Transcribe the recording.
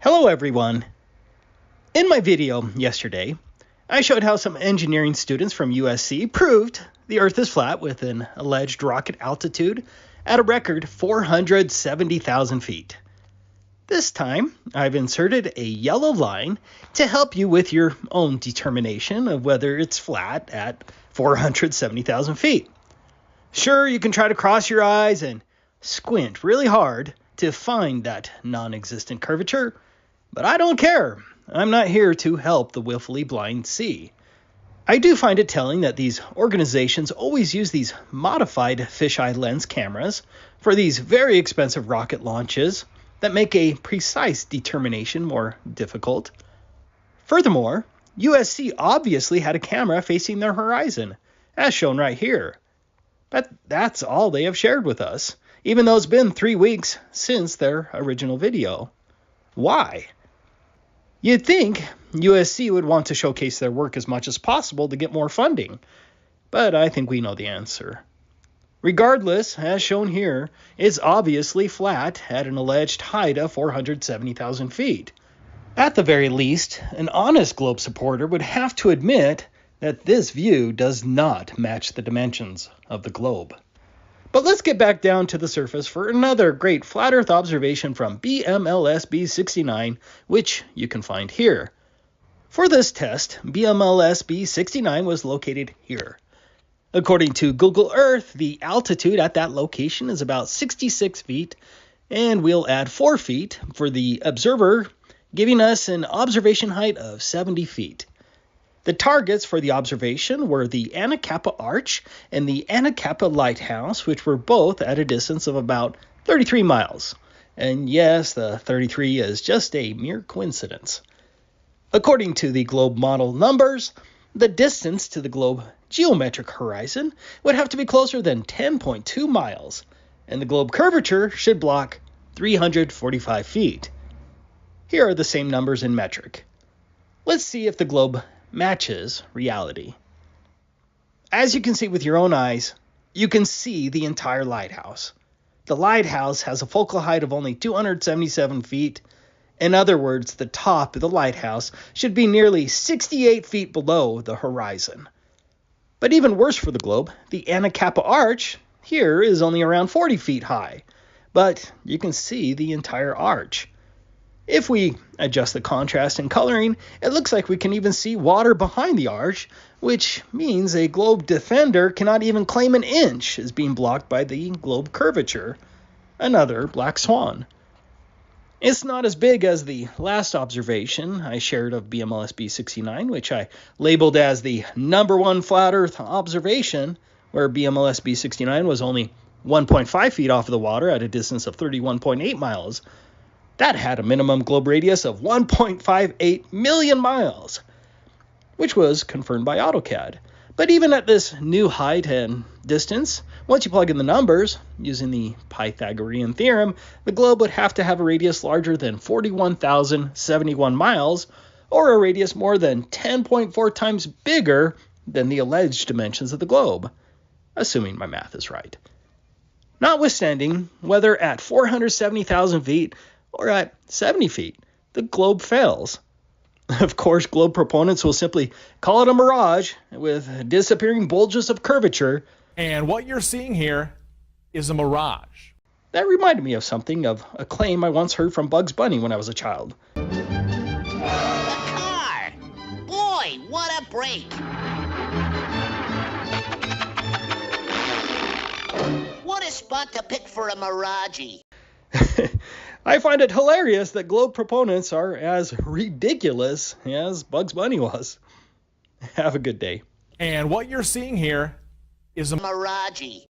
Hello everyone! In my video yesterday, I showed how some engineering students from USC proved the Earth is flat with an alleged rocket altitude at a record 470,000 feet. This time, I've inserted a yellow line to help you with your own determination of whether it's flat at 470,000 feet. Sure, you can try to cross your eyes and squint really hard to find that non-existent curvature, but I don't care. I'm not here to help the willfully blind see. I do find it telling that these organizations always use these modified fisheye lens cameras for these very expensive rocket launches that make a precise determination more difficult. Furthermore, USC obviously had a camera facing their horizon, as shown right here. But that's all they have shared with us, even though it's been 3 weeks since their original video. Why? You'd think USC would want to showcase their work as much as possible to get more funding, but I think we know the answer. Regardless, as shown here, it's obviously flat at an alleged height of 470,000 feet. At the very least, an honest globe supporter would have to admit that this view does not match the dimensions of the globe. But let's get back down to the surface for another great flat Earth observation from BMLS B69, which you can find here. For this test, BMLS B69 was located here. According to Google Earth, the altitude at that location is about 66 feet, and we'll add 4 feet for the observer, giving us an observation height of 70 feet. The targets for the observation were the Anacapa Arch and the Anacapa Lighthouse, which were both at a distance of about 33 miles. And yes, the 33 is just a mere coincidence. According to the globe model numbers, the distance to the globe geometric horizon would have to be closer than 10.2 miles, and the globe curvature should block 345 feet. Here are the same numbers in metric. Let's see if the globe matches reality. As you can see with your own eyes, you can see the entire lighthouse. The lighthouse has a focal height of only 277 feet. In other words, the top of the lighthouse should be nearly 68 feet below the horizon. But even worse for the globe, the Anacapa Arch here is only around 40 feet high, but you can see the entire arch. If we adjust the contrast and coloring, it looks like we can even see water behind the arch, which means a globe defender cannot even claim an inch as being blocked by the globe curvature. Another black swan. It's not as big as the last observation I shared of BMLS B69, which I labeled as the #1 flat Earth observation, where BMLS B69 was only 1.5 feet off of the water at a distance of 31.8 miles. That had a minimum globe radius of 1.58 million miles, which was confirmed by AutoCAD. But even at this new height and distance, once you plug in the numbers, using the Pythagorean theorem, the globe would have to have a radius larger than 41,071 miles, or a radius more than 10.4 times bigger than the alleged dimensions of the globe, assuming my math is right. Notwithstanding, whether at 470,000 feet or at 70 feet, the globe fails. Of course, globe proponents will simply call it a mirage with disappearing bulges of curvature. And what you're seeing here is a mirage. That reminded me of something of a claim I once heard from Bugs Bunny when I was a child. The car! Boy, what a break! What a spot to pick for a mirage. I find it hilarious that globe proponents are as ridiculous as Bugs Bunny was. Have a good day. And what you're seeing here is a Mirage.